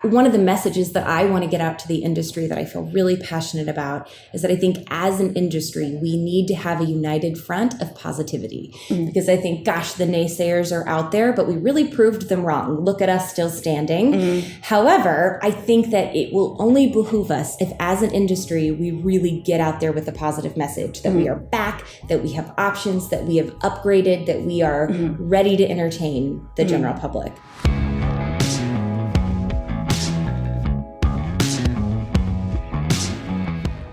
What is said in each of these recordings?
one of the messages that I want to get out to the industry that I feel really passionate about is that I think as an industry, we need to have a united front of positivity. Because I think, gosh, the naysayers are out there, but we really proved them wrong. Look at us still standing. However, I think that it will only behoove us if as an industry, we really get out there with a positive message that we are back, that we have options, that we have upgraded, that we are ready to entertain the general public.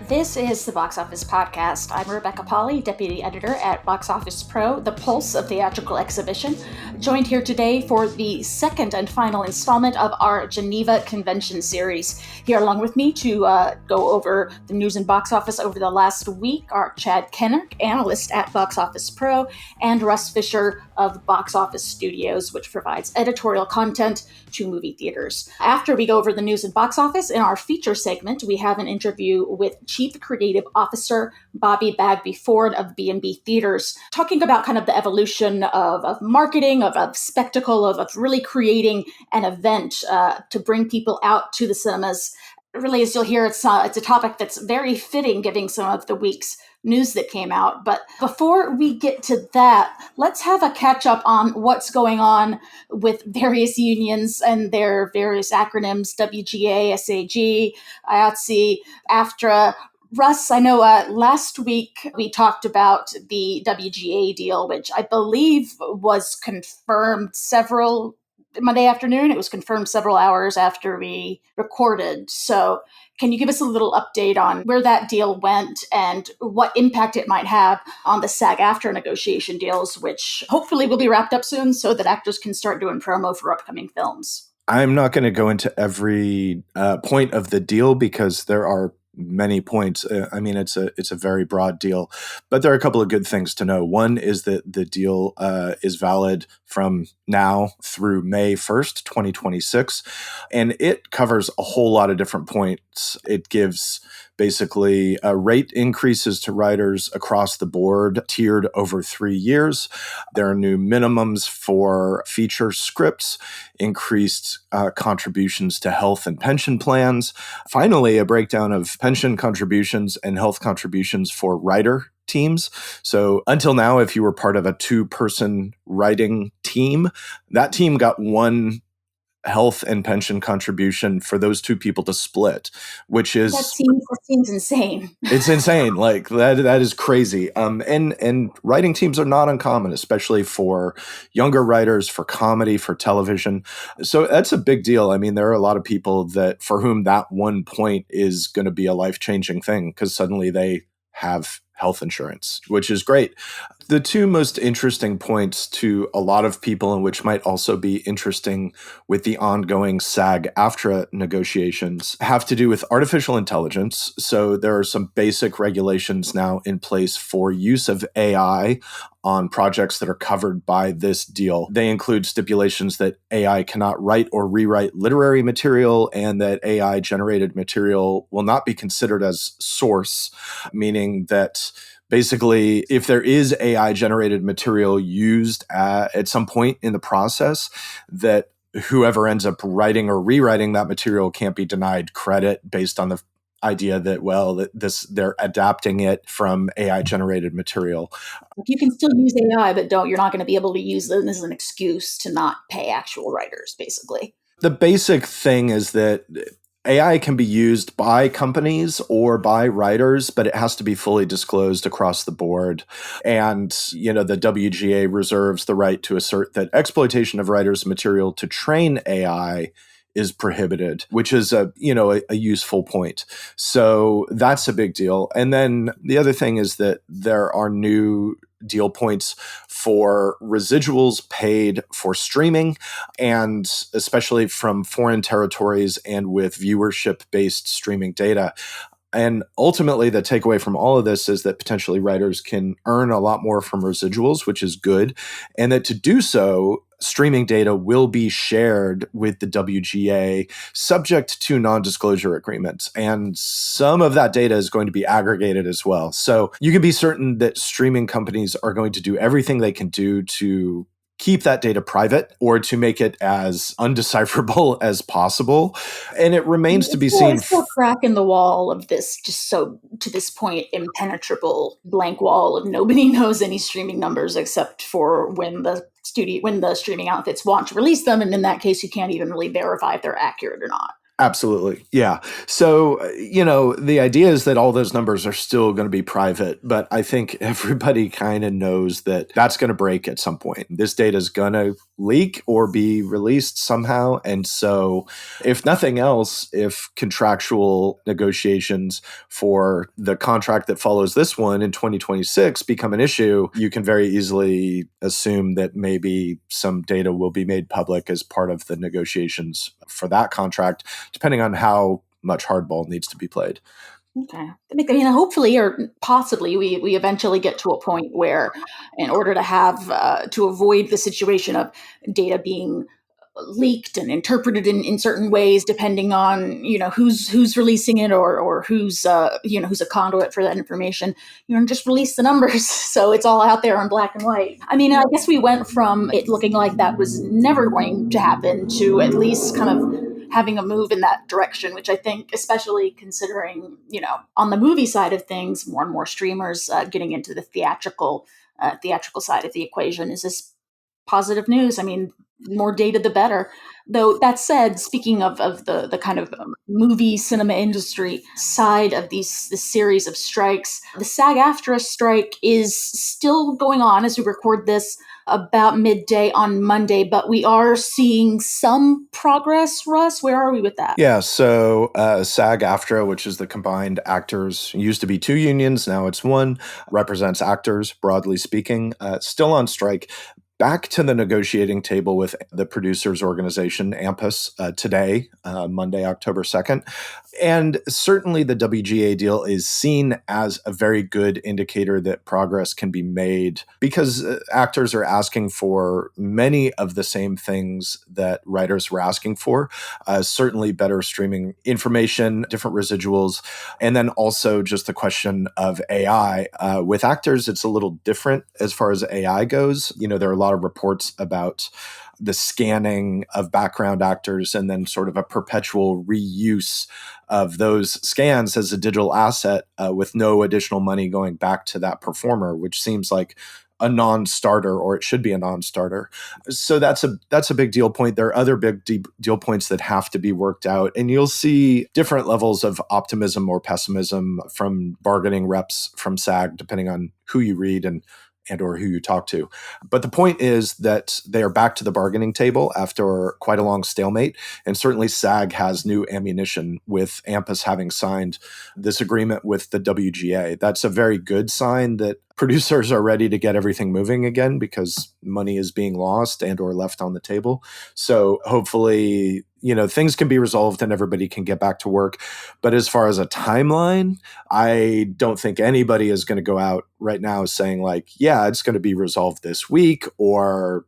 This is the Box Office Podcast. I'm Rebecca Pahle, Deputy Editor at Boxoffice Pro, the pulse of theatrical exhibition, joined here today for the second and final installment of our Geneva Convention Series. Here along with me to go over the news and box office over the last week are Chad Kennerk, analyst at Boxoffice Pro, and Russ Fischer of Box Office Studios, which provides editorial content to movie theaters. After we go over the news and box office, in our feature segment, we have an interview with Chief Creative Officer Bobbie Bagby Ford of B&B Theaters, talking about kind of the evolution of marketing, of spectacle, of really creating an event to bring people out to the cinemas. Really, as you'll hear, it's a topic that's very fitting, given some of the week's news that came out. But before we get to that, let's have a catch up on what's going on with various unions and their various acronyms: WGA, SAG, IATSE, AFTRA. Russ, I know last week we talked about the WGA deal, which I believe was confirmed Monday afternoon. It was confirmed several hours after we recorded. So can you give us a little update on where that deal went and what impact it might have on the SAG-AFTRA negotiation deals, which hopefully will be wrapped up soon so that actors can start doing promo for upcoming films? I'm not going to go into every point of the deal because there are many points. I mean, it's a very broad deal, but there are a couple of good things to know. One is that the deal is valid from now through May 1st, 2026, and it covers a whole lot of different points. It gives basically rate increases to writers across the board, tiered over 3 years. There are new minimums for feature scripts, increased contributions to health and pension plans. Finally, a breakdown of pension contributions and health contributions for writer teams. So until now, if you were part of a 2-person writing team, that team got one health and pension contribution for those 2 people to split, which is that seems insane. It's insane. Like that is crazy. And writing teams are not uncommon, especially for younger writers, for comedy, for television. So that's a big deal. I mean, there are a lot of people for whom that one point is going to be a life-changing thing because suddenly they have health insurance, which is great. The 2 most interesting points to a lot of people, and which might also be interesting with the ongoing SAG-AFTRA negotiations, have to do with artificial intelligence. So there are some basic regulations now in place for use of AI on projects that are covered by this deal. They include stipulations that AI cannot write or rewrite literary material and that AI-generated material will not be considered as source, meaning that basically, if there is AI-generated material used at some point in the process, that whoever ends up writing or rewriting that material can't be denied credit based on the idea that they're adapting it from AI-generated material. You can still use AI, but you're not going to be able to use them as an excuse to not pay actual writers, basically. The basic thing is that AI can be used by companies or by writers, but it has to be fully disclosed across the board. And, the WGA reserves the right to assert that exploitation of writers' material to train AI is prohibited, which is a useful point. So that's a big deal. And then the other thing is that there are new deal points for residuals paid for streaming, and especially from foreign territories and with viewership-based streaming data. And ultimately, the takeaway from all of this is that potentially writers can earn a lot more from residuals, which is good, and that to do so, streaming data will be shared with the WGA subject to non-disclosure agreements. And some of that data is going to be aggregated as well. So you can be certain that streaming companies are going to do everything they can do to keep that data private or to make it as undecipherable as possible. And it remains to be seen. It's still a crack in the wall of this, just so to this point, impenetrable blank wall of nobody knows any streaming numbers except for when the streaming outfits want to release them. And in that case, you can't even really verify if they're accurate or not. Absolutely. Yeah. So, the idea is that all those numbers are still going to be private, but I think everybody kind of knows that that's going to break at some point. This data is going to leak or be released somehow. And so, if nothing else, if contractual negotiations for the contract that follows this one in 2026 become an issue, you can very easily assume that maybe some data will be made public as part of the negotiations for that contract, depending on how much hardball needs to be played. Okay. I mean, hopefully or possibly we eventually get to a point where, in order to have to avoid the situation of data being leaked and interpreted in certain ways, depending on who's releasing it or who's who's a conduit for that information, just release the numbers so it's all out there in black and white. I mean, I guess we went from it looking like that was never going to happen to at least kind of having a move in that direction, which I think, especially considering, on the movie side of things, more and more streamers getting into the theatrical side of the equation is this positive news. I mean, more data, the better. Though that said, speaking of the kind of movie cinema industry side of this series of strikes, the SAG-AFTRA strike is still going on as we record this about midday on Monday, but we are seeing some progress. Russ, where are we with that? Yeah, so SAG-AFTRA, which is the combined actors, used to be two unions, now it's one, represents actors, broadly speaking, still on strike. Back to the negotiating table with the producers organization, AMPAS, today, Monday, October 2nd. And certainly the WGA deal is seen as a very good indicator that progress can be made because actors are asking for many of the same things that writers were asking for, certainly better streaming information, different residuals, and then also just the question of AI. With actors, it's a little different as far as AI goes. There are a lot of reports about the scanning of background actors and then sort of a perpetual reuse of those scans as a digital asset with no additional money going back to that performer, which seems like a non-starter, or it should be a non-starter. So that's a big deal point. There are other big deal points that have to be worked out, and you'll see different levels of optimism or pessimism from bargaining reps from SAG, depending on who you read and or who you talk to. But the point is that they are back to the bargaining table after quite a long stalemate. And certainly SAG has new ammunition with AMPAS having signed this agreement with the WGA. That's a very good sign that producers are ready to get everything moving again because money is being lost and or left on the table. So hopefully, things can be resolved and everybody can get back to work. But as far as a timeline, I don't think anybody is going to go out right now saying like, yeah, it's going to be resolved this week or,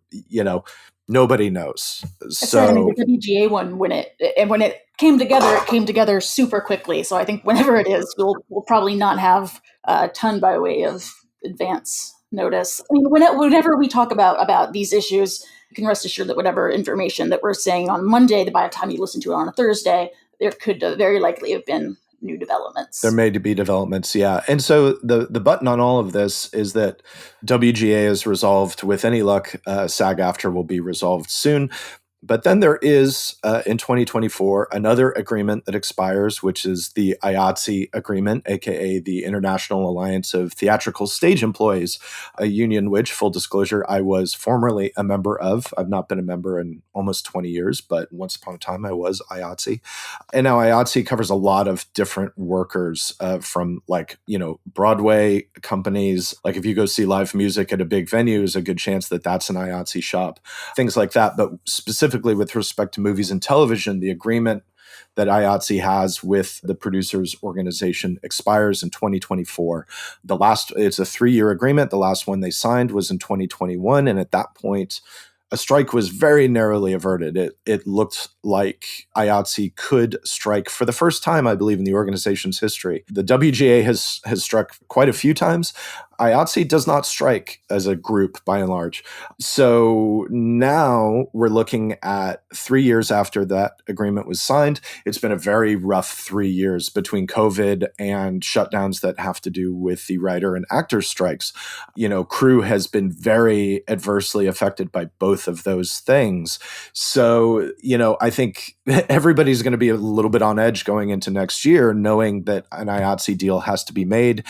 nobody knows. So the WGA one, when it came together super quickly. So I think whenever it is, we'll probably not have a ton by way of advance notice. I mean, whenever we talk about these issues, you can rest assured that whatever information that we're saying on Monday, by the time you listen to it on a Thursday, there could very likely have been new developments. There may be developments, yeah. And so the button on all of this is that WGA is resolved. With any luck, SAG-AFTRA will be resolved soon. But then there is, in 2024, another agreement that expires, which is the IATSE agreement, aka the International Alliance of Theatrical Stage Employees, a union which, full disclosure, I was formerly a member of. I've not been a member in almost 20 years, but once upon a time I was IATSE. And now IATSE covers a lot of different workers from Broadway companies. Like if you go see live music at a big venue, there's a good chance that that's an IATSE shop, things like that. But specifically with respect to movies and television, the agreement that IATSE has with the producers organization expires in 2024. It's a 3-year agreement. The last one they signed was in 2021. And at that point, a strike was very narrowly averted. It looked like IATSE could strike for the first time, I believe, in the organization's history. The WGA has struck quite a few times. IATSE does not strike as a group by and large. So now we're looking at 3 years after that agreement was signed. It's been a very rough 3 years between COVID and shutdowns that have to do with the writer and actor strikes. Crew has been very adversely affected by both of those things. So, I think everybody's going to be a little bit on edge going into next year, knowing that an IATSE deal has to be made,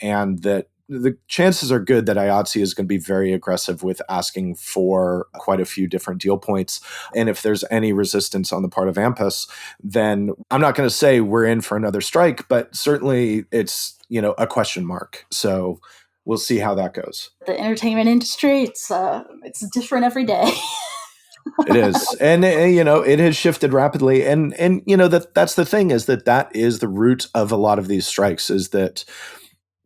and that the chances are good that IATSE is going to be very aggressive with asking for quite a few different deal points. And if there's any resistance on the part of AMPAS, then I'm not going to say we're in for another strike, but certainly it's, a question mark. So we'll see how that goes. The entertainment industry, it's different every day. It is. And, it has shifted rapidly. And that's the thing, is that is the root of a lot of these strikes, is that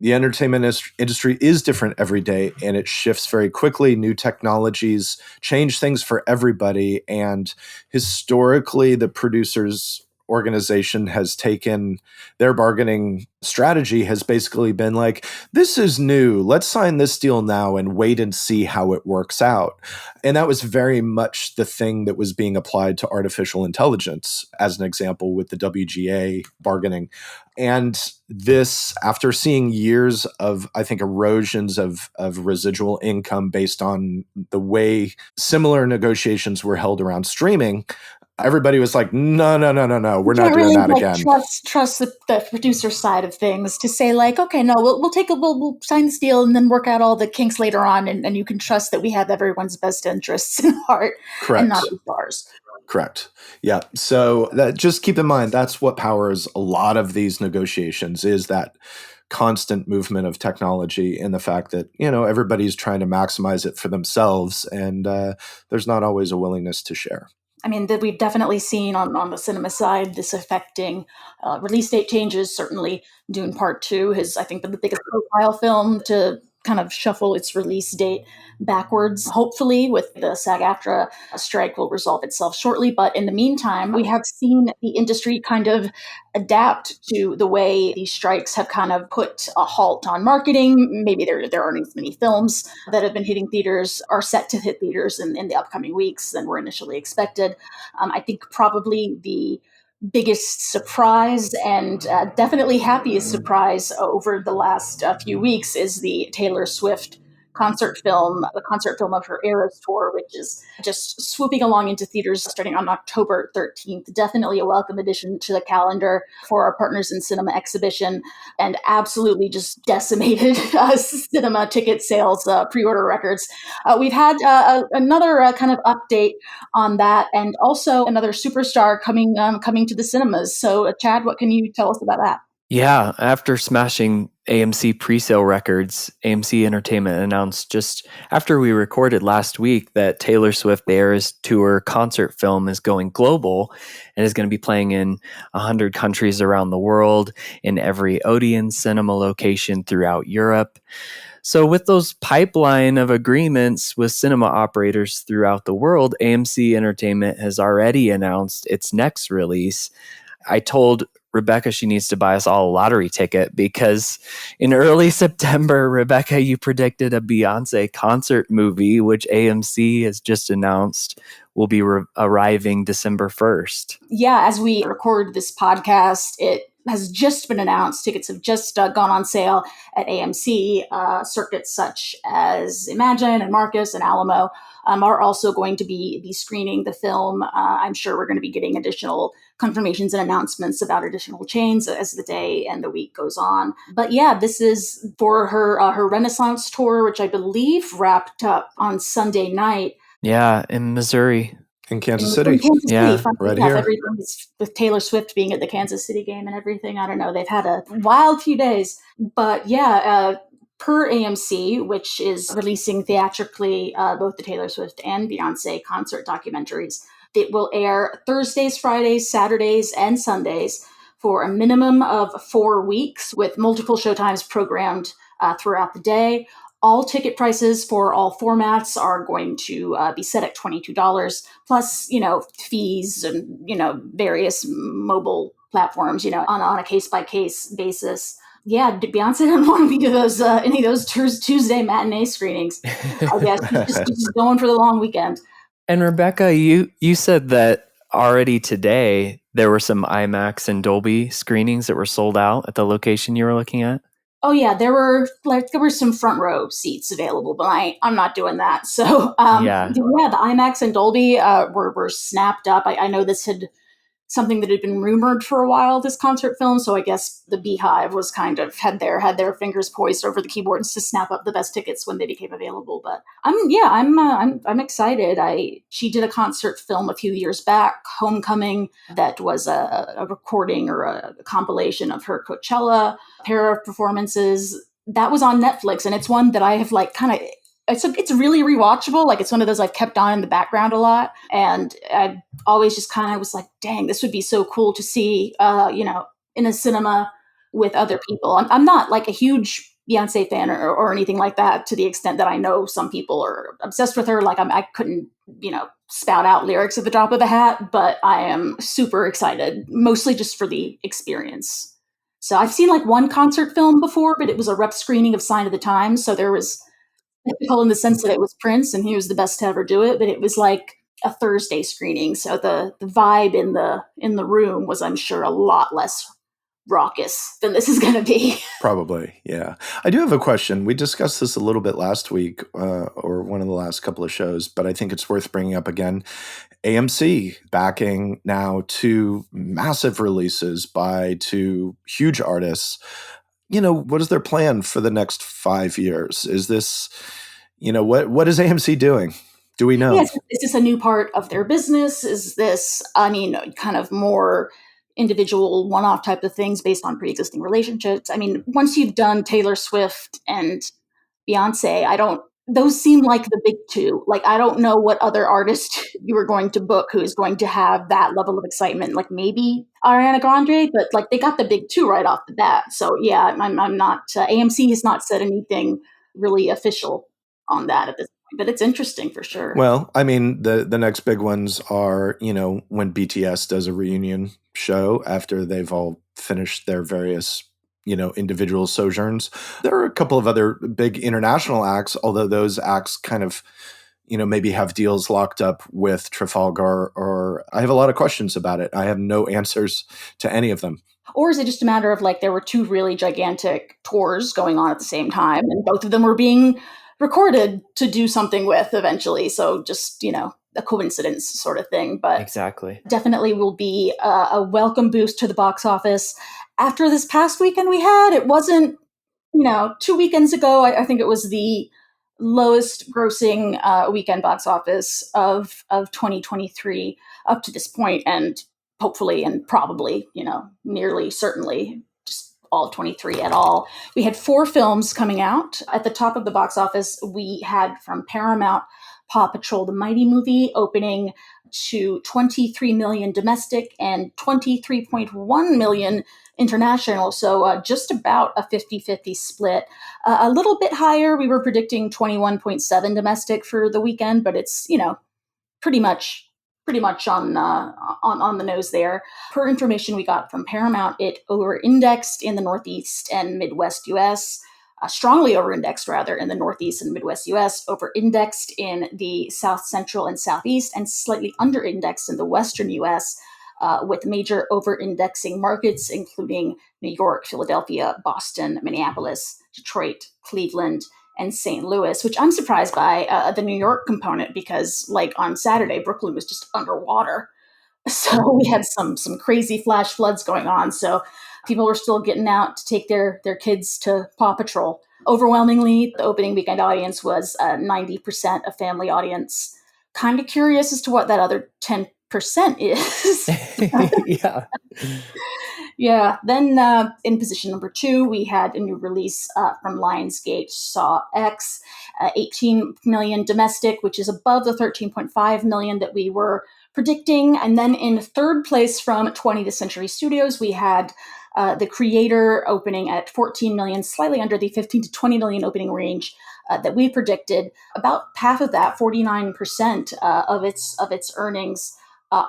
the entertainment industry is different every day, and it shifts very quickly. New technologies change things for everybody. And historically, the producers organization has taken their bargaining strategy has basically been like, this is new. Let's sign this deal now and wait and see how it works out. And that was very much the thing that was being applied to artificial intelligence, as an example, with the WGA bargaining. And this, after seeing years of, I think, erosions of residual income based on the way similar negotiations were held around streaming, everybody was like, no, we're not doing that again. Trust the producer side of things to say like, okay, no, we'll sign this deal and then work out all the kinks later on, and you can trust that we have everyone's best interests in heart. Correct. And not just ours. Correct. Yeah. So just keep in mind, that's what powers a lot of these negotiations, is that constant movement of technology, and the fact that, everybody's trying to maximize it for themselves, and there's not always a willingness to share. I mean, that we've definitely seen on the cinema side, this affecting release date changes. Certainly, Dune Part 2 has, I think, been the biggest profile film to kind of shuffle its release date backwards. Hopefully, with the SAG-AFTRA strike, will resolve itself shortly. But in the meantime, we have seen the industry kind of adapt to the way these strikes have kind of put a halt on marketing. Maybe there aren't as many films that have been hitting theaters, are set to hit theaters in the upcoming weeks than were initially expected. I think probably the biggest surprise, and definitely happiest surprise over the last few weeks, is the Taylor Swift concert film, the concert film of her Eras tour, which is just swooping along into theaters starting on October 13th. Definitely a welcome addition to the calendar for our Partners in Cinema exhibition, and absolutely just decimated cinema ticket sales, pre-order records. We've had another kind of update on that, and also another superstar coming to the cinemas. So, Chad, what can you tell us about that? Yeah, after smashing AMC presale records, AMC Entertainment announced just after we recorded last week that Taylor Swift Eras Tour concert film is going global and is going to be playing in 100 countries around the world, in every Odeon cinema location throughout Europe. So with those pipeline of agreements with cinema operators throughout the world, AMC Entertainment has already announced its next release. I told Rebecca she needs to buy us all a lottery ticket, because in early September, Rebecca, you predicted a Beyonce concert movie, which AMC has just announced will be arriving December 1st. Yeah, as we record this podcast, it has just been announced. Tickets have just gone on sale at AMC. Circuits such as Imagine and Marcus and Alamo are also going to be screening the film. I'm sure we're going to be getting additional confirmations and announcements about additional chains as the day and the week goes on. But yeah, this is for her Renaissance tour, which I believe wrapped up on Sunday night. Yeah, in Missouri. In Kansas City. Yeah, right here. Everything is, with Taylor Swift being at the Kansas City game and everything. I don't know. They've had a wild few days. But yeah, per AMC, which is releasing theatrically both the Taylor Swift and Beyonce concert documentaries, it will air Thursdays, Fridays, Saturdays, and Sundays for a minimum of 4 weeks, with multiple showtimes programmed throughout the day. All ticket prices for all formats are going to be set at $22, plus, fees and, various mobile platforms, on a case-by-case basis. Yeah, Beyonce didn't want to be any of those Tuesday matinee screenings. I guess she's just going for the long weekend. And Rebecca, you said that already today there were some IMAX and Dolby screenings that were sold out at the location you were looking at. Oh yeah, there were some front row seats available, but I'm not doing that. So the IMAX and Dolby were snapped up. I know this had something that had been rumored for a while, this concert film. So I guess the Beehive was kind of had their fingers poised over the keyboards to snap up the best tickets when they became available. But I'm excited. She did a concert film a few years back, Homecoming, that was a recording or a compilation of her Coachella pair of performances. That was on Netflix, and it's one that I have it's really rewatchable. Like, it's one of those I've kept on in the background a lot. And I always just kind of was like, dang, this would be so cool to see, in a cinema with other people. I'm not like a huge Beyonce fan or anything like that, to the extent that I know some people are obsessed with her. Like, I couldn't, spout out lyrics at the drop of a hat, but I am super excited, mostly just for the experience. So I've seen like one concert film before, but it was a rep screening of Sign of the Times. So there was typical in the sense that it was Prince and he was the best to ever do it, but it was like a Thursday screening. So the vibe in the room was, I'm sure, a lot less raucous than this is going to be. Probably, yeah. I do have a question. We discussed this a little bit last week or one of the last couple of shows, but I think it's worth bringing up again. AMC backing now 2 massive releases by 2 huge artists. What is their plan for the next 5 years? Is this, what is AMC doing? Do we know? Yes. Is this a new part of their business? Is this, kind of more individual one-off type of things based on pre-existing relationships? I mean, once you've done Taylor Swift and Beyonce, those seem like the big 2. Like, I don't know what other artist you were going to book who is going to have that level of excitement. Like, maybe Ariana Grande, but like, they got the big 2 right off the bat. So yeah, I'm not, AMC has not said anything really official on that at this point, but it's interesting for sure. Well, I mean, the next big ones are, when BTS does a reunion show after they've all finished their various individual sojourns. There are a couple of other big international acts, although those acts kind of, maybe have deals locked up with Trafalgar, or I have a lot of questions about it. I have no answers to any of them. Or is it just a matter of like, there were 2 really gigantic tours going on at the same time, and both of them were being recorded to do something with eventually. So just, a coincidence sort of thing. But exactly, definitely will be a welcome boost to the box office. After this past weekend we had, it wasn't, 2 weekends ago, I think it was the lowest grossing weekend box office of 2023 up to this point, and hopefully and probably, nearly certainly just all of 23 at all. We had 4 films coming out. At the top of the box office, we had from Paramount, Paw Patrol the Mighty Movie, opening to 23 million domestic and 23.1 million international. So just about a 50-50 split. A little bit higher. We were predicting 21.7 domestic for the weekend, but it's, pretty much on the nose there. Per information we got from Paramount, it over-indexed in the Northeast and Midwest U.S., strongly over-indexed rather in the Northeast and Midwest U.S., over-indexed in the South Central and Southeast, and slightly under-indexed in the Western U.S., with major over-indexing markets including New York, Philadelphia, Boston, Minneapolis, Detroit, Cleveland, and St. Louis, which I'm surprised by the New York component, because like on Saturday, Brooklyn was just underwater. So we had some crazy flash floods going on. So people were still getting out to take their kids to Paw Patrol. Overwhelmingly, the opening weekend audience was 90% a family audience. Kind of curious as to what that other 10% is. Yeah. Yeah. Then in position number 2, we had a new release from Lionsgate, Saw X, 18 million domestic, which is above the 13.5 million that we were predicting. And then in third place from 20th Century Studios, we had The Creator opening at 14 million, slightly under the 15 to 20 million opening range that we predicted. About half of that, 49% of its earnings,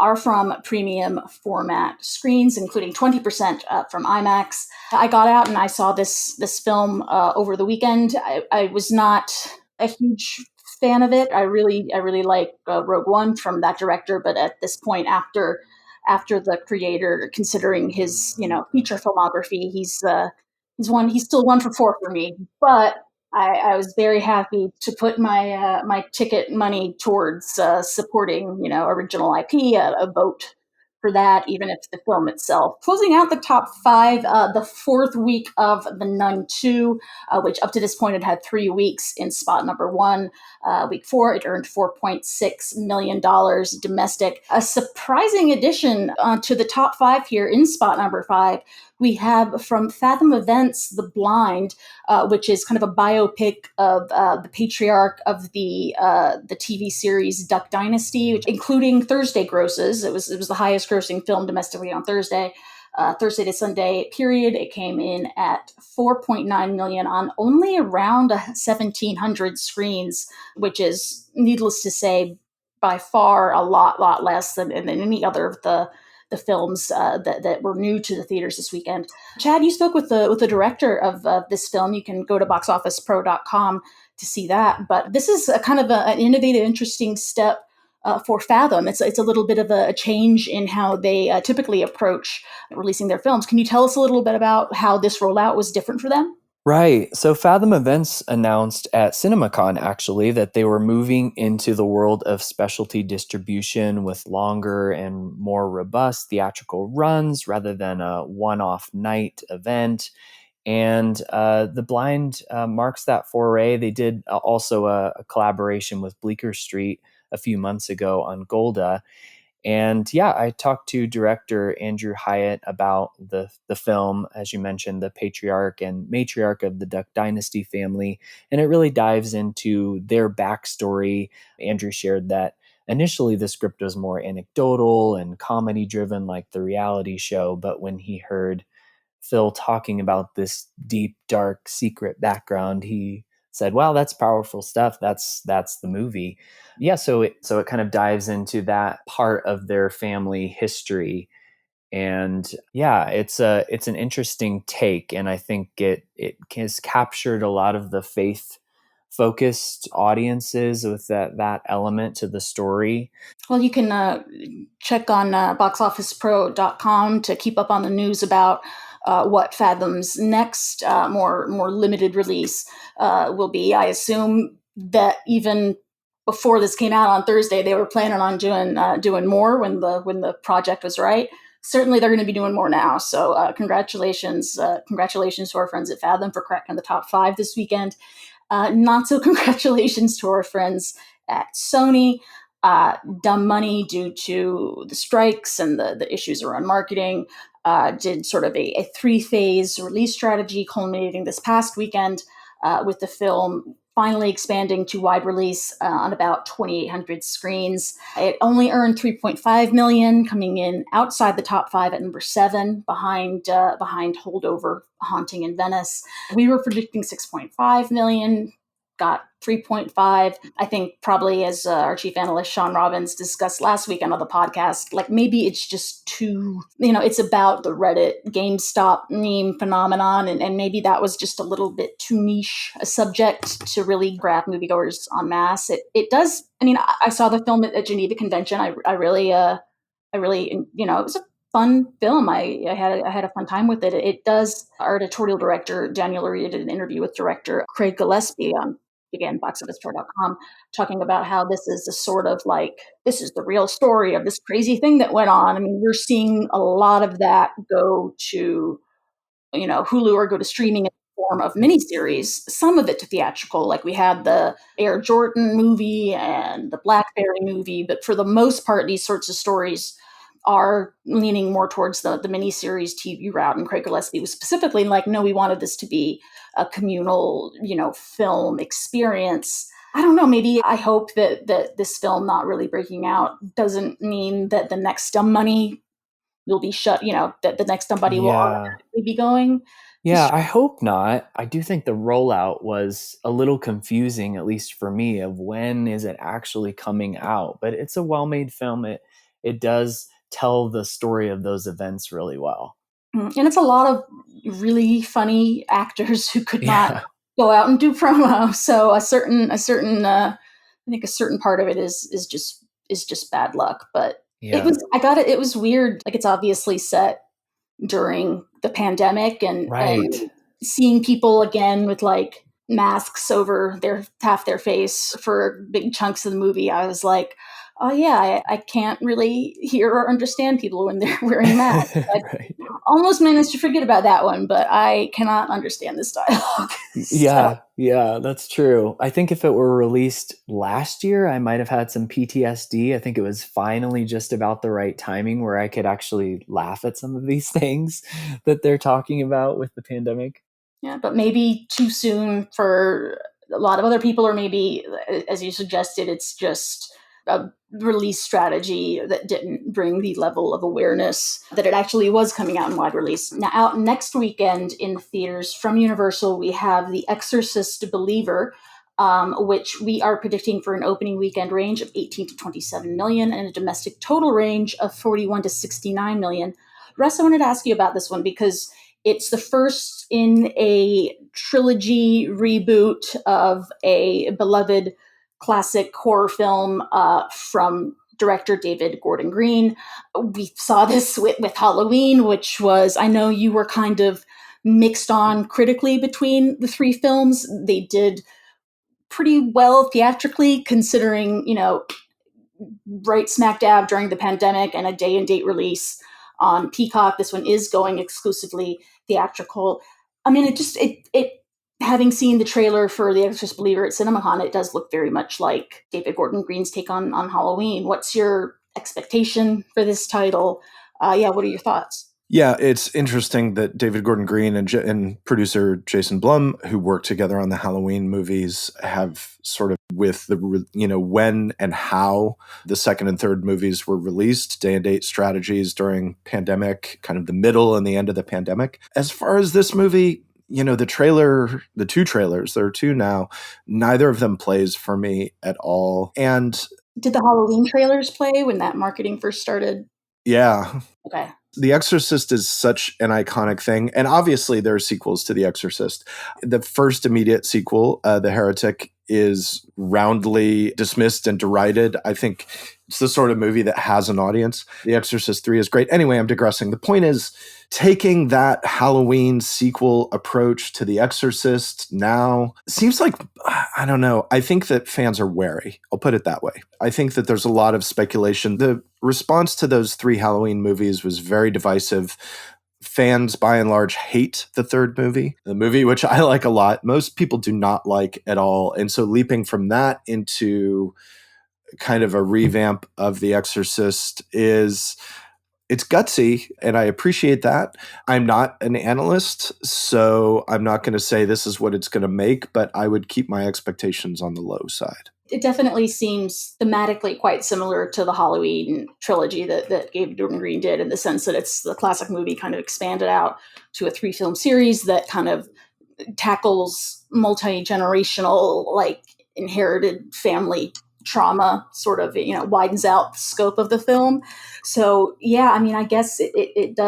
are from premium format screens, including 20% from IMAX. I got out and I saw this film over the weekend. I was not a huge fan of it. I really like Rogue One from that director, but at this point, after the creator, considering his feature filmography, he's still 1 for 4 for me. But I was very happy to put my ticket money towards supporting original IP, a vote for that, even if the film itself. Closing out the top 5, the 4th week of The Nun 2, which up to this point had 3 weeks in spot number 1. Week 4, it earned $4.6 million domestic. A surprising addition to the top 5 here in spot number 5. We have from Fathom Events The Blind, which is kind of a biopic of the patriarch of the TV series Duck Dynasty, including Thursday grosses. It was the highest grossing film domestically on Thursday. Thursday to Sunday period, it came in at 4.9 million on only around 1,700 screens, which is, needless to say, by far a lot less than any other of the films that were new to the theaters this weekend. Chad, you spoke with the director of this film. You can go to boxofficepro.com to see that. But this is a kind of an innovative, interesting step for Fathom. It's a little bit of a change in how they typically approach releasing their films. Can you tell us a little bit about how this rollout was different for them? Right. So Fathom Events announced at CinemaCon, actually, that they were moving into the world of specialty distribution with longer and more robust theatrical runs rather than a one-off night event. And The Blind marks that foray. They did also a collaboration with Bleecker Street a few months ago on Golda. And yeah, I talked to director Andrew Hyatt about the film, as you mentioned, the patriarch and matriarch of the Duck Dynasty family. And it really dives into their backstory. Andrew shared that initially the script was more anecdotal and comedy driven, like the reality show. But when he heard Phil talking about this deep, dark, secret background, he said, "Wow, that's powerful stuff. That's the movie." Yeah, so it kind of dives into that part of their family history, and yeah, it's an interesting take, and I think it has captured a lot of the faith focused audiences with that element to the story. Well, you can check on boxofficepro.com to keep up on the news about what Fathom's next more limited release will be. I assume that even before this came out on Thursday, they were planning on doing more when the project was right. Certainly, they're going to be doing more now. So, congratulations to our friends at Fathom for cracking the top 5 this weekend. Not so congratulations to our friends at Sony. Dumb Money, due to the strikes and the issues around marketing, did sort of a 3-phase release strategy, culminating this past weekend with the film finally expanding to wide release on about 2,800 screens. It only earned $3.5 million, coming in outside the top 5 at number 7, behind Holdover, Haunting in Venice. We were predicting $6.5 million. Got 3.5. I think probably, as our chief analyst Sean Robbins discussed last week on the podcast, like maybe it's just too, it's about the Reddit GameStop meme phenomenon, and maybe that was just a little bit too niche a subject to really grab moviegoers en masse. It does. I mean, I saw the film at Geneva Convention. I really, it was a fun film. I had a fun time with it. It does. Our editorial director Daniel Luria did an interview with director Craig Gillespie on, again, boxofficepro.com, talking about how this is a sort of like, this is the real story of this crazy thing that went on. I mean, we're seeing a lot of that go to, Hulu or go to streaming in the form of miniseries, some of it to theatrical, like we had the Air Jordan movie and the Blackberry movie. But for the most part, these sorts of stories are leaning more towards the miniseries TV route. And Craig Gillespie was specifically like, no, we wanted this to be a communal, film experience. I don't know, maybe I hope that this film not really breaking out doesn't mean that the next Dumb Money will be shut, that the next Dumb Money will automatically be going. Yeah, I hope not. I do think the rollout was a little confusing, at least for me, of when is it actually coming out. But it's a well-made film. It it does tell the story of those events really well. And it's a lot of really funny actors who could not Yeah. go out and do promo. So I think a certain part of it is just bad luck. But Yeah. it was weird. Like, it's obviously set during the pandemic, and seeing people again with like masks over half their face for big chunks of the movie, I was like, oh yeah, I can't really hear or understand people when they're wearing masks. Right. Almost managed to forget about that one, but I cannot understand this dialogue. Yeah, that's true. I think if it were released last year, I might have had some PTSD. I think it was finally just about the right timing where I could actually laugh at some of these things that they're talking about with the pandemic. Yeah, but maybe too soon for a lot of other people, or maybe, as you suggested, it's just a release strategy that didn't bring the level of awareness that it actually was coming out in wide release. Now, out next weekend in theaters from Universal, we have The Exorcist Believer, which we are predicting for an opening weekend range of 18 to 27 million and a domestic total range of 41 to 69 million. Russ, I wanted to ask you about this one because it's the first in a trilogy reboot of a beloved classic horror film from director David Gordon Green. We saw this with Halloween, which was, I know you were kind of mixed on critically between the three films. They did pretty well theatrically, considering, right smack dab during the pandemic and a day and date release on Peacock. This one is going exclusively theatrical. I mean, it having seen the trailer for The Exorcist Believer at CinemaCon, it does look very much like David Gordon Green's take on Halloween. What's your expectation for this title? What are your thoughts? Yeah, it's interesting that David Gordon Green and producer Jason Blum, who worked together on the Halloween movies, have sort of with the, when and how the second and third movies were released, day and date strategies during pandemic, kind of the middle and the end of the pandemic. As far as this movie, the two trailers, there are two now, neither of them plays for me at all. And did the Halloween trailers play when that marketing first started? Yeah. Okay. The Exorcist is such an iconic thing. And obviously there are sequels to The Exorcist. The first immediate sequel, The Heretic, is roundly dismissed and derided. I think it's the sort of movie that has an audience. The Exorcist 3 is great. Anyway, I'm digressing. The point is, taking that Halloween sequel approach to The Exorcist now seems like, I don't know, I think that fans are wary. I'll put it that way. I think that there's a lot of speculation. The response to those three Halloween movies was very divisive. Fans, by and large, hate the third movie, the movie which I like a lot. Most people do not like at all. And so leaping from that into kind of a revamp of The Exorcist it's gutsy, and I appreciate that. I'm not an analyst, so I'm not going to say this is what it's going to make, but I would keep my expectations on the low side. It definitely seems thematically quite similar to the Halloween trilogy that David Gordon Green did, in the sense that it's the classic movie kind of expanded out to a 3-film series that kind of tackles multi-generational, like, inherited family trauma, sort of, widens out the scope of the film. So yeah, I mean, I guess it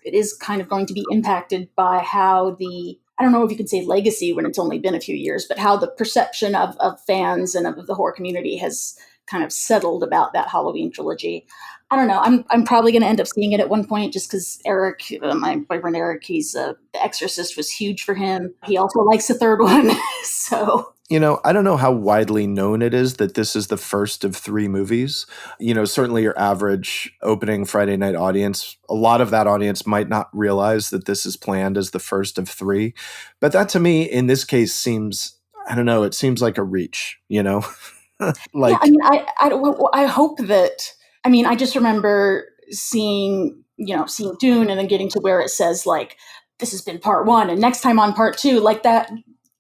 is kind of going to be impacted by how I don't know if you could say legacy when it's only been a few years, but how the perception of fans and of the horror community has kind of settled about that Halloween trilogy. I don't know. I'm probably going to end up seeing it at one point, just because Eric, my boyfriend Eric, The Exorcist was huge for him. He also likes the third one. So, I don't know how widely known it is that this is the first of 3 movies. Certainly your average opening Friday night audience, a lot of that audience might not realize that this is planned as the first of 3. But that, to me, in this case, seems, I don't know, it seems like a reach, like, yeah, I mean, I hope that, I mean, I just remember seeing Dune and then getting to where it says, like, this has been part 1 and next time on part 2, like that,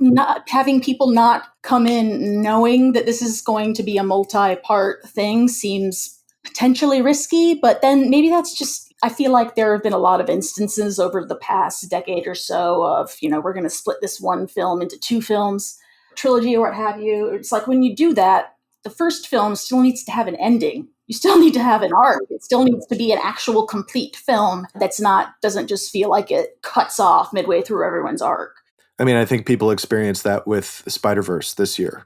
not having people not come in knowing that this is going to be a multi-part thing seems potentially risky. But then maybe that's just, I feel like there have been a lot of instances over the past decade or so of, we're going to split this one film into 2 films, trilogy or what have you. It's like, when you do that, the first film still needs to have an ending. You still need to have an arc. It still needs to be an actual complete film doesn't just feel like it cuts off midway through everyone's arc. I mean, I think people experienced that with Spider-Verse this year,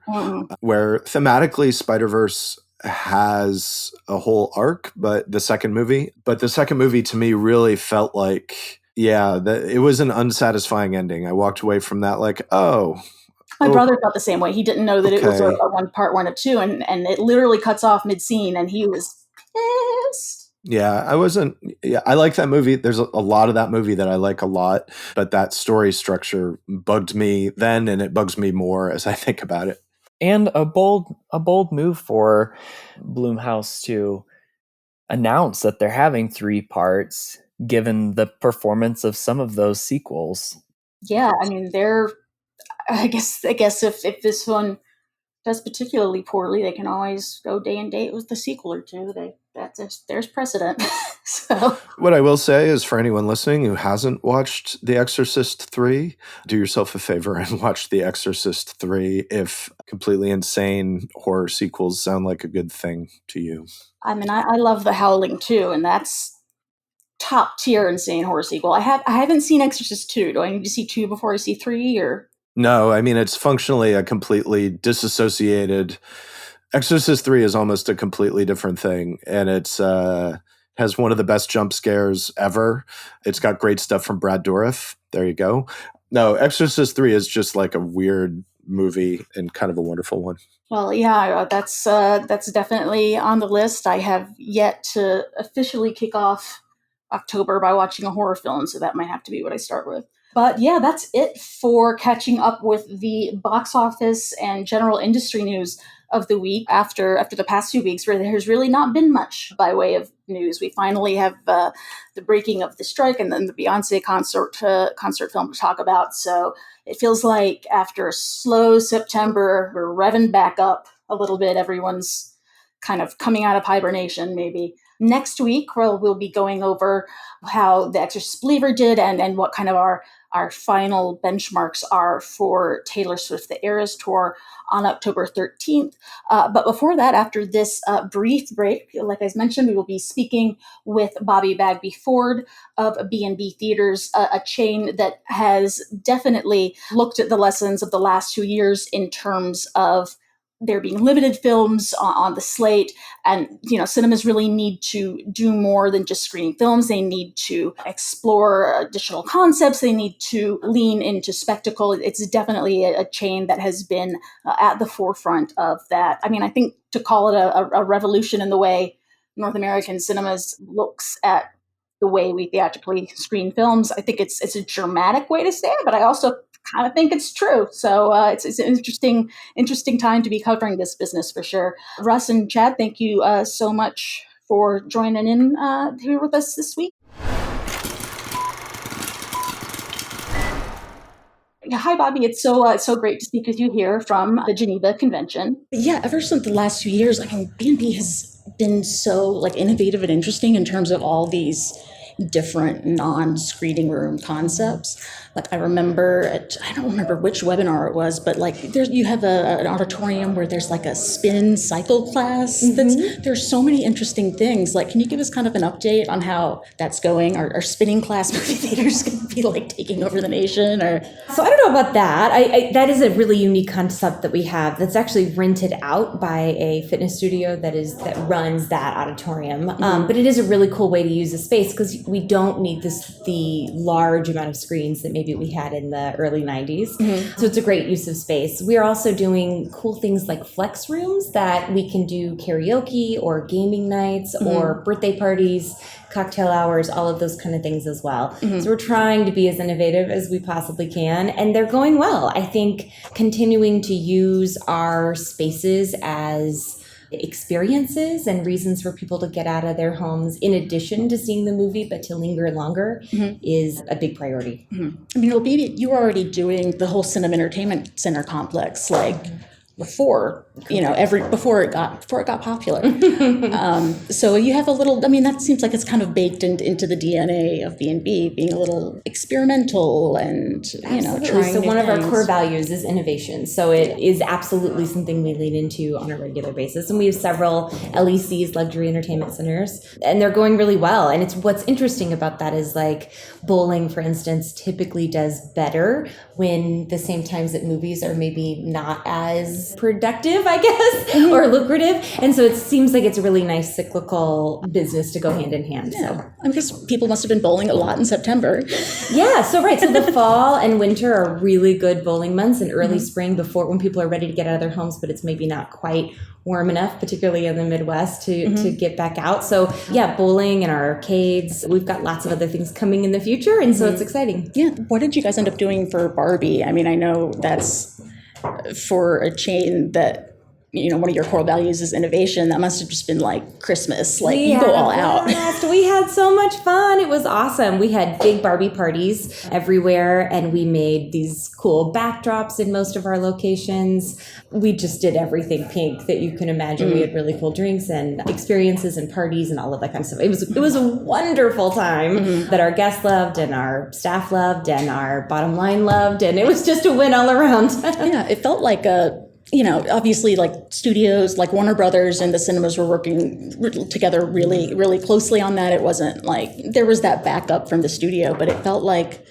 where thematically Spider-Verse has a whole arc, but the second movie to me really felt like, it was an unsatisfying ending. I walked away from that like, my brother felt the same way. He didn't know that it was a one part 1 of 2, and it literally cuts off mid-scene, and he was pissed. Yeah, I like that movie. There's a lot of that movie that I like a lot, but that story structure bugged me then, and it bugs me more as I think about it. And a bold move for Blumhouse to announce that they're having 3 parts, given the performance of some of those sequels. Yeah, I mean, I guess if this one does particularly poorly, they can always go day and date with the sequel or 2. There's precedent. So what I will say is, for anyone listening who hasn't watched The Exorcist 3, do yourself a favor and watch The Exorcist 3 if completely insane horror sequels sound like a good thing to you. I mean, I love The Howling too, and that's top tier insane horror sequel. I haven't seen Exorcist 2. Do I need to see 2 before I see 3, or? No, I mean, it's functionally a completely disassociated. Exorcist 3 is almost a completely different thing, and it's has one of the best jump scares ever. It's got great stuff from Brad Dourif. There you go. No, Exorcist 3 is just like a weird movie and kind of a wonderful one. Well, yeah, that's definitely on the list. I have yet to officially kick off October by watching a horror film, so that might have to be what I start with. But yeah, that's it for catching up with the box office and general industry news of the week after the past 2 weeks, where there's really not been much by way of news. We finally have the breaking of the strike and then the Beyonce concert film to talk about. So it feels like after a slow September, we're revving back up a little bit. Everyone's kind of coming out of hibernation, maybe. Next week, we'll be going over how The Exorcist Believer did and what kind of our final benchmarks are for Taylor Swift The Eras Tour on October 13th. But before that, after this brief break, like I mentioned, we will be speaking with Bobbie Bagby Ford of B&B Theaters, a chain that has definitely looked at the lessons of the last 2 years in terms of there being limited films on the slate, and cinemas really need to do more than just screening films. They need to explore additional concepts. They need to lean into spectacle. It's definitely a chain that has been at the forefront of that. I mean, I think to call it a revolution in the way North American cinemas looks at the way we theatrically screen films, I think it's a dramatic way to say it, but I also kind of think it's true. So it's an interesting time to be covering this business for sure. Russ and Chad, thank you so much for joining in here with us this week. Hi, Bobbie. It's so great to speak with you here from the Geneva Convention. Yeah, ever since the last 2 years, I mean, B&B has been so innovative and interesting in terms of all these different non-screening room concepts. I remember I don't remember which webinar it was, but you have an auditorium where there's a spin cycle class. There's so many interesting things. Can you give us kind of an update on how that's going? Are spinning class movie theaters going to be taking over the nation? Or so I don't know about that. That is a really unique concept that we have that's actually rented out by a fitness studio that runs that auditorium. But it is a really cool way to use the space because we don't need the large amount of screens that maybe we had in the early 90s. So it's a great use of space. We're also doing cool things like flex rooms that we can do karaoke or gaming nights or birthday parties, cocktail hours, all of those kind of things as well. So we're trying to be as innovative as we possibly can, and they're going well. I think continuing to use our spaces as experiences and reasons for people to get out of their homes in addition to seeing the movie, but to linger longer is a big priority. I mean, you were already doing the whole Cinema Entertainment Center complex before before it got popular. So you have a little, that seems like it's kind of baked into the DNA of B&B, being a little experimental and, Absolutely. trying So new one of our things. core values is innovation. So it is absolutely something we lean into on a regular basis. And we have several LECs, luxury entertainment centers, and they're going really well. And what's interesting about that is like bowling, for instance, typically does better when the same times that movies are maybe not as productive, I guess, or lucrative. And so it seems like it's a really nice cyclical business to go hand in hand. Yeah. So I guess people must have been bowling a lot in September. yeah, so right. So the fall and winter are really good bowling months, and early spring when people are ready to get out of their homes, but it's maybe not quite warm enough, particularly in the Midwest, to get back out. So yeah, bowling and our arcades. We've got lots of other things coming in the future, and so it's exciting. Yeah. What did you guys end up doing for Barbie? I know that's for a chain that, one of your core values is innovation. That must have just been like Christmas. Like you go all out. We had so much fun. It was awesome. We had big Barbie parties everywhere, and we made these cool backdrops in most of our locations. We just did everything pink that you can imagine. We had really cool drinks and experiences and parties and all of that kind of stuff. It was a wonderful time that our guests loved and our staff loved and our bottom line loved, and it was just a win all around. Yeah, it felt like obviously like studios like Warner Brothers and the cinemas were working together really, really closely on that. It wasn't like there was that backup from the studio, but it felt like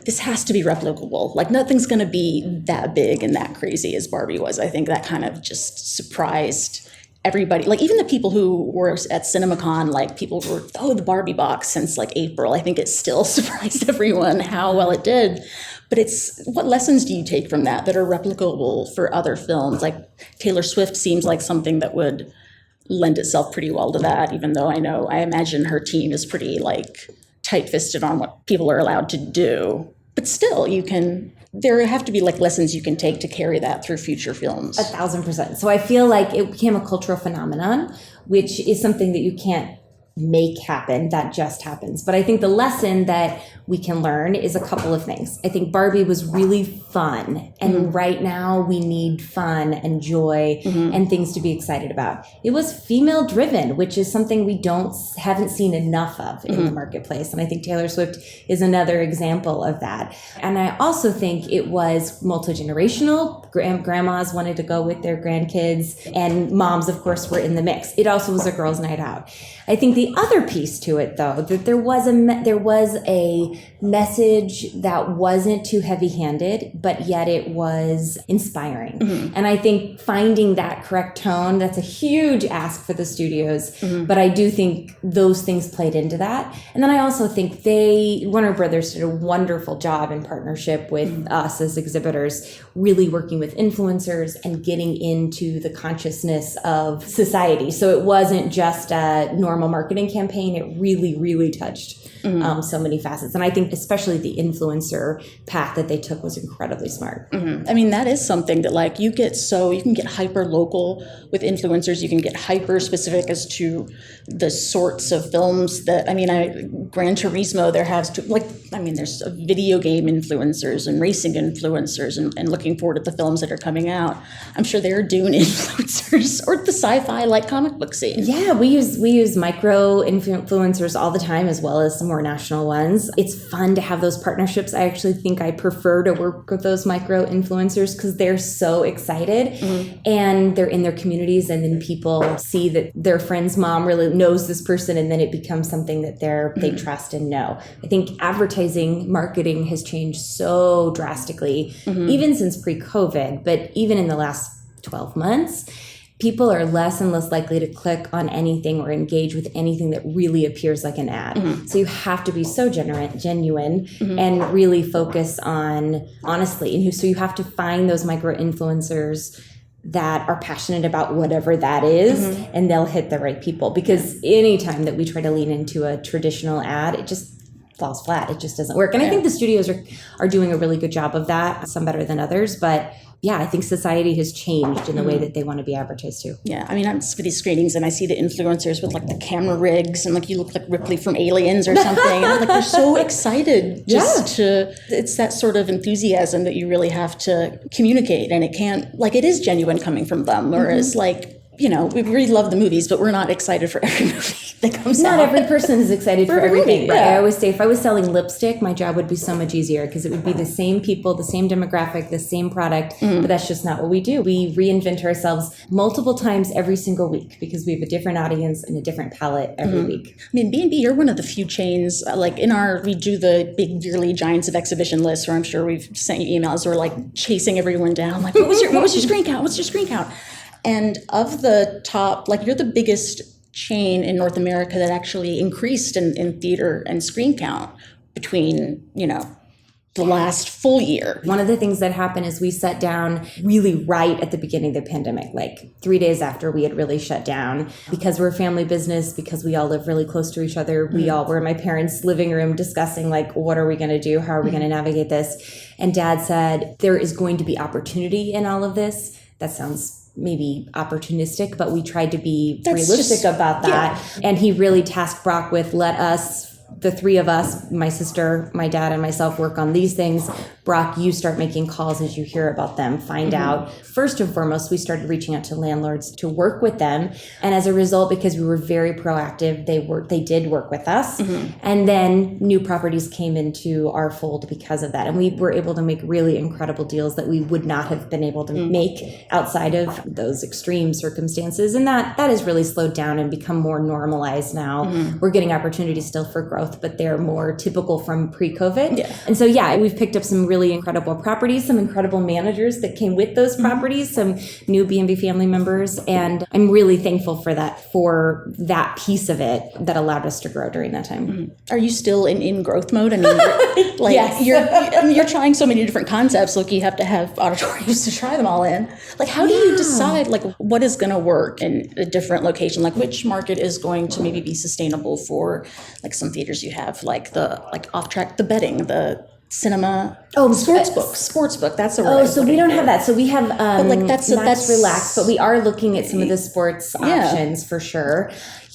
this has to be replicable. Like nothing's going to be that big and that crazy as Barbie was. I think that kind of just surprised everybody. Like even the people who were at CinemaCon, like people were, the Barbie box since like April. I think it still surprised everyone how well it did. But what lessons do you take from that are replicable for other films? Like Taylor Swift seems like something that would lend itself pretty well to that, even though I imagine her team is pretty like tight-fisted on what people are allowed to do. But still, there have to be like lessons you can take to carry that through future films. 1,000%. So I feel like it became a cultural phenomenon, which is something that you can't make happen. That just happens. But I think the lesson that we can learn is a couple of things. I think Barbie was really fun. And right now we need fun and joy and things to be excited about. It was female driven, which is something we haven't seen enough of in the marketplace. And I think Taylor Swift is another example of that. And I also think it was multi-generational. Grandmas wanted to go with their grandkids, and moms, of course, were in the mix. It also was a girls' night out. I think the other piece to it, though, that there was a message that wasn't too heavy-handed, but yet it was inspiring. And I think finding that correct tone, that's a huge ask for the studios, but I do think those things played into that. And then I also think Warner Brothers did a wonderful job in partnership with us as exhibitors, really working with influencers and getting into the consciousness of society. So it wasn't just a normal marketing campaign. It really, really touched so many facets. And I think especially the influencer path that they took was incredibly smart. That is something that like you can get hyper local with influencers. You can get hyper specific as to the sorts of films that, Gran Turismo, there's video game influencers and racing influencers and looking forward to the films that are coming out. I'm sure there are Dune influencers or the sci-fi like comic book scene. Yeah, we use micro influencers all the time, as well as some more national ones. It's fun to have those partnerships. I actually think I prefer to work with those micro influencers because they're so excited and they're in their communities, and then people see that their friend's mom really knows this person, and then it becomes something that they trust and know. I think advertising marketing has changed so drastically, even since pre-COVID, but even in the last 12 months, people are less and less likely to click on anything or engage with anything that really appears like an ad. So you have to be so genuine and really focus on honestly. And so you have to find those micro influencers that are passionate about whatever that is, and they'll hit the right people. Because anytime that we try to lean into a traditional ad, it just falls flat. It just doesn't work. And I think the studios are doing a really good job of that, some better than others. But yeah, I think society has changed in the way that they want to be advertised to. Yeah, I mean, I'm for these screenings and I see the influencers with like the camera rigs and like you look like Ripley from Aliens or something. And like they're so excited it's that sort of enthusiasm that you really have to communicate, and it can't, like, it is genuine coming from them. Whereas like, you know, we really love the movies, but we're not excited for every movie that comes out. Not every person is excited for everything. movie, Right? yeah. I always say if I was selling lipstick, my job would be so much easier because it would be the same people, the same demographic, the same product. But that's just not what we do. We reinvent ourselves multiple times every single week because we have a different audience and a different palette every week. I mean, B&B, you're one of the few chains, like we do the big yearly Giants of Exhibition list, where I'm sure we've sent you emails where like chasing everyone down, like, what was your screen count? What's your screen count? And of the top, like, you're the biggest chain in North America that actually increased in theater and screen count between, you know, the last full year. One of the things that happened is we sat down really right at the beginning of the pandemic, like 3 days after we had really shut down. Because we're a family business, because we all live really close to each other, we all were in my parents' living room discussing, like, what are we going to do? How are we going to navigate this? And Dad said, there is going to be opportunity in all of this. That sounds maybe opportunistic, but we tried to be realistic about that. Yeah. And he really tasked Brock with, let us, the three of us, my sister, my dad, and myself, work on these things. Brock, you start making calls as you hear about them, find out. First and foremost, we started reaching out to landlords to work with them. And as a result, because we were very proactive, they did work with us. And then new properties came into our fold because of that. And we were able to make really incredible deals that we would not have been able to make outside of those extreme circumstances. And that has really slowed down and become more normalized now. We're getting opportunities still for growth, but they're more typical from pre-COVID. Yeah. And so, yeah, we've picked up some really incredible properties, some incredible managers that came with those properties, some new B&B family members. And I'm really thankful for that piece of it that allowed us to grow during that time. Are you still in growth mode? I mean, like, yes. you're trying so many different concepts. Like, you have to have auditoriums to try them all in. Like, how do you decide, like, what is going to work in a different location? Like, which market is going to maybe be sustainable for, like, some theaters you have, like off track, the betting, the cinema. Sports book. That's the word. Oh, so we don't have that. So we have but like that's relaxed, but we are looking at some of the sports options for sure.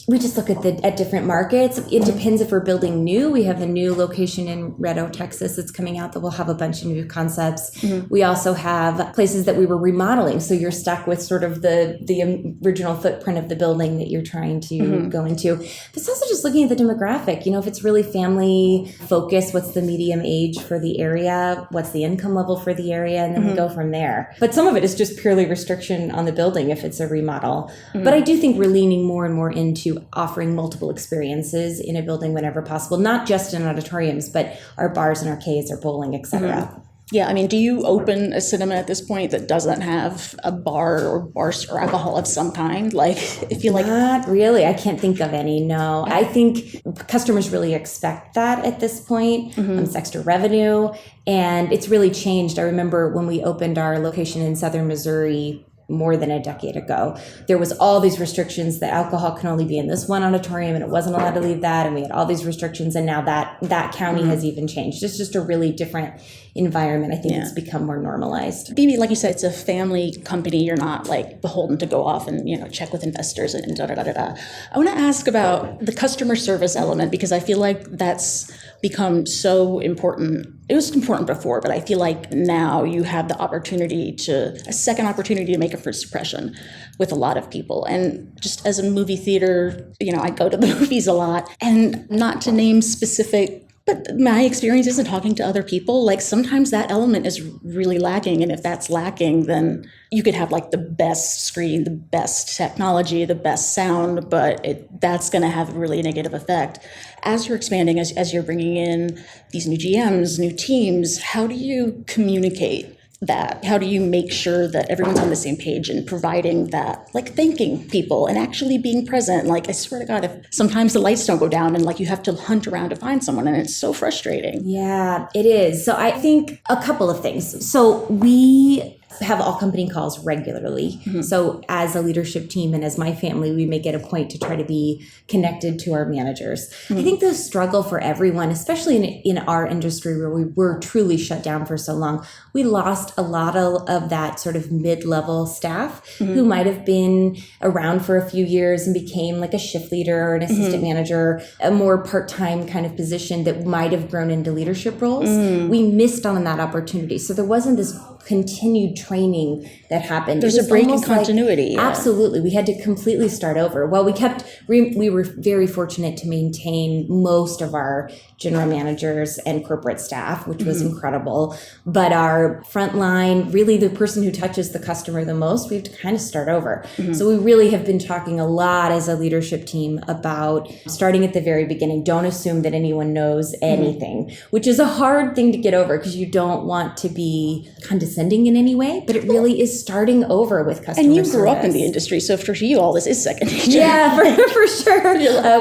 We just look at different markets. It depends if we're building new. We have a new location in Red Oak, Texas that's coming out that will have a bunch of new concepts. We also have places that we were remodeling. So you're stuck with sort of the original footprint of the building that you're trying to go into. But it's also just looking at the demographic. You know, if it's really family focused, what's the medium age for the area? What's the income level for the area? And then we go from there. But some of it is just purely restriction on the building if it's a remodel. But I do think we're leaning more and more into offering multiple experiences in a building whenever possible, not just in auditoriums, but our bars and arcades, our bowling, etc. Yeah, I mean, do you open a cinema at this point that doesn't have a bar or alcohol of some kind? Like, if you like... Not really. I can't think of any, no. I think customers really expect that at this point. It's extra revenue, and it's really changed. I remember when we opened our location in Southern Missouri more than a decade ago, there was all these restrictions that alcohol can only be in this one auditorium and it wasn't allowed to leave that, and we had all these restrictions, and now that county has even changed. It's just a really different environment. I think it's become more normalized. Maybe, like you said, it's a family company. You're not like beholden to go off and, you know, check with investors and da-da-da-da-da. I want to ask about the customer service element, because I feel like that's become so important. It was important before, but I feel like now you have the a second opportunity to make a first impression with a lot of people. And just as a movie theater, you know, I go to the movies a lot, and not to name specific, but my experiences in talking to other people, like sometimes that element is really lacking. And if that's lacking, then you could have like the best screen, the best technology, the best sound, but that's going to have a really negative effect. As you're expanding, as you're bringing in these new GMs, new teams, how do you communicate that? How do you make sure that everyone's on the same page and providing that, like thanking people and actually being present? Like, I swear to God, if sometimes the lights don't go down and like you have to hunt around to find someone, and it's so frustrating. Yeah, it is. So I think a couple of things. So we have all company calls regularly. So as a leadership team and as my family, we make it a point to try to be connected to our managers. I think the struggle for everyone, especially in our industry where we were truly shut down for so long, we lost a lot of that sort of mid-level staff who might have been around for a few years and became like a shift leader or an assistant manager, a more part-time kind of position that might have grown into leadership roles. We missed on that opportunity. So there wasn't this continued training that happened. There's a break in continuity. Absolutely. We had to completely start over. Well, we were very fortunate to maintain most of our general managers and corporate staff, which was incredible. But our frontline, really the person who touches the customer the most, we have to kind of start over. So we really have been talking a lot as a leadership team about starting at the very beginning. Don't assume that anyone knows anything, which is a hard thing to get over because you don't want to be condescending in any way, but it really is starting over with customer And you service. grew up in the industry, so for you, all this is second nature. Yeah, for sure.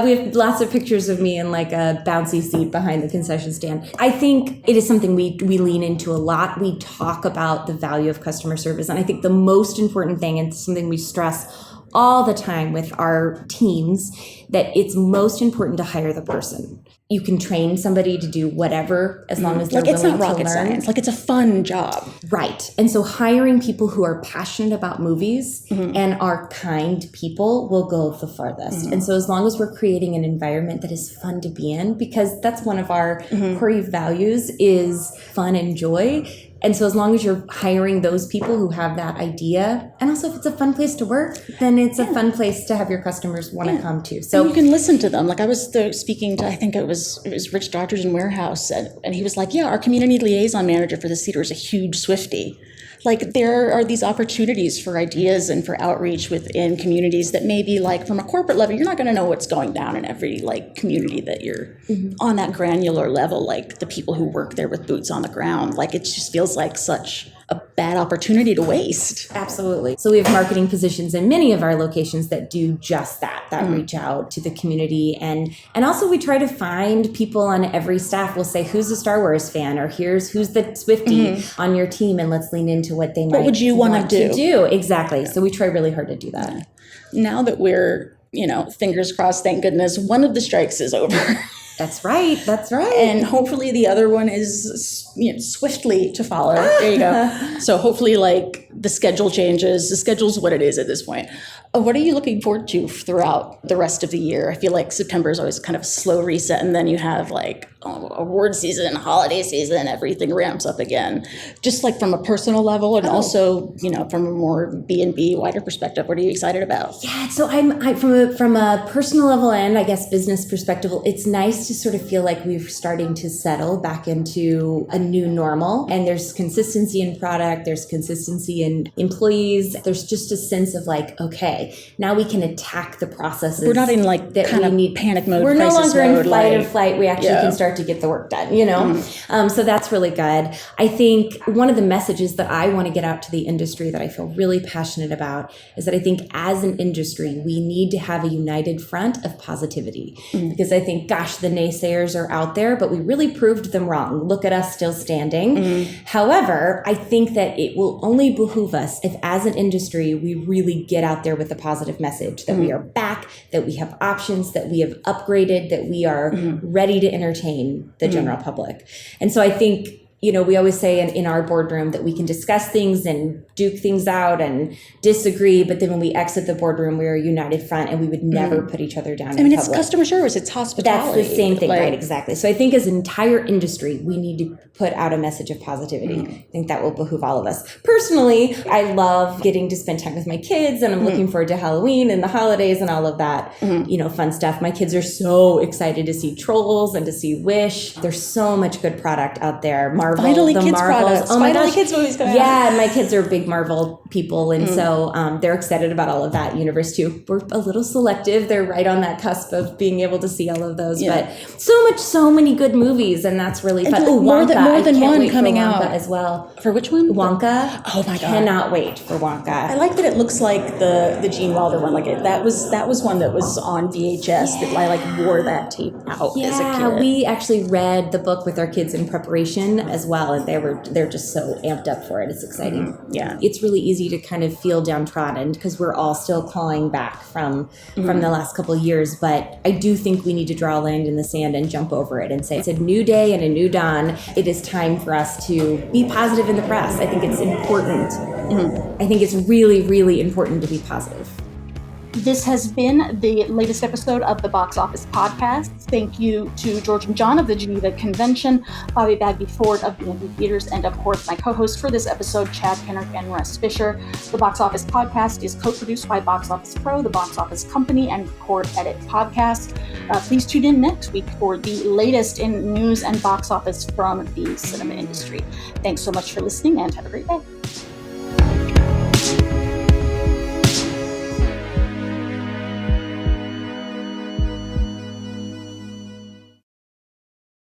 We have lots of pictures of me in like a bouncy seat behind the concession stand. I think it is something we lean into a lot. We talk about the value of customer service, and I think the most important thing, and something we stress all the time with our teams, that it's most important to hire the person. You can train somebody to do whatever as long as they're Like, it's willing not rocket to learn. science. Like, it's a fun job. Right. And so hiring people who are passionate about movies and are kind people will go the farthest. And so as long as we're creating an environment that is fun to be in, because that's one of our core values is fun and joy. And so as long as you're hiring those people who have that idea, and also if it's a fun place to work, then it's a fun place to have your customers want to come to. So you can listen to them. Like, I was speaking to, I think it was Rich Doctors in Warehouse, and he was like, yeah, our community liaison manager for this theater is a huge Swiftie. Like, there are these opportunities for ideas and for outreach within communities that maybe, like, from a corporate level, you're not going to know what's going down in every, like, community that you're on that granular level, like the people who work there with boots on the ground. Like, it just feels like such a bad opportunity to waste. absolutely. So we have marketing positions in many of our locations that do just that reach out to the community. And also we try to find people on every staff. We'll say, who's a Star Wars fan? Or who's the Swiftie on your team? And let's lean into what they might would you want to do. Exactly. So we try really hard to do that. Now that we're, fingers crossed, thank goodness, one of the strikes is over. That's right. That's right. And hopefully the other one is swiftly to follow. There you go. So hopefully, like, the schedule changes. The schedule's what it is at this point. What are you looking forward to throughout the rest of the year? I feel like September is always kind of a slow reset, and then you have like award season, holiday season, everything ramps up again. Just like from a personal level, and also from a more B&B wider perspective. What are you excited about? Yeah, so I from a personal level and I guess business perspective, it's nice to sort of feel like we're starting to settle back into a new normal, and there's consistency in product, there's consistency in employees, there's just a sense of like, okay, now we can attack the processes. We're not in like that kind of need panic mode. We're no longer in fight or like, flight. We actually can start to get the work done, So that's really good. I think one of the messages that I want to get out to the industry that I feel really passionate about is that I think as an industry, we need to have a united front of positivity. Because I think, gosh, the naysayers are out there, but we really proved them wrong. Look at us still standing. However, I think that it will only behoove us if as an industry, we really get out there with a positive message that we are back, that we have options, that we have upgraded, that we are ready to entertain the general public. And so I think, we always say in our boardroom that we can discuss things and duke things out and disagree, but then when we exit the boardroom, we're a united front and we would never put each other down in public. It's customer service, it's hospitality. That's the same thing, right? Exactly. So I think as an entire industry, we need to put out a message of positivity. I think that will behoove all of us. Personally, I love getting to spend time with my kids, and I'm looking forward to Halloween and the holidays and all of that, fun stuff. My kids are so excited to see Trolls and to see Wish. There's so much good product out there. Marvel, Finally, the kids Marvels. products. Oh my Finally, gosh. kids movies coming out. Yeah, my kids are big Marvel people, and so they're excited about all of that universe too. We're a little selective. They're right on that cusp of being able to see all of those, but so many good movies, and that's really fun. And more than one coming out out as well. For which one? Wonka. Oh my god! Cannot wait for Wonka. I like that it looks like the Gene Wilder one. Like that was one that was on VHS that I like wore that tape out as a kid. We actually read the book with our kids in preparation as well, and they're just so amped up for it. It's exciting. Mm-hmm. Yeah. It's really easy to kind of feel downtrodden because we're all still clawing back from the last couple of years. But I do think we need to draw a line in the sand and jump over it and say it's a new day and a new dawn. It is time for us to be positive in the press. I think it's important. I think it's really, really important to be positive. This has been the latest episode of the Box Office Podcast. Thank you to George and John of the Geneva Convention, Bobbie Bagby Ford of BNB Theaters, and of course my co-host for this episode, Chad Kennerk and Russ Fischer. The Box Office Podcast is co-produced by Box Office Pro, the Box Office Company, and Record Edit Podcast. Please tune in next week for the latest in news and box office from the cinema industry. Thanks so much for listening and have a great day.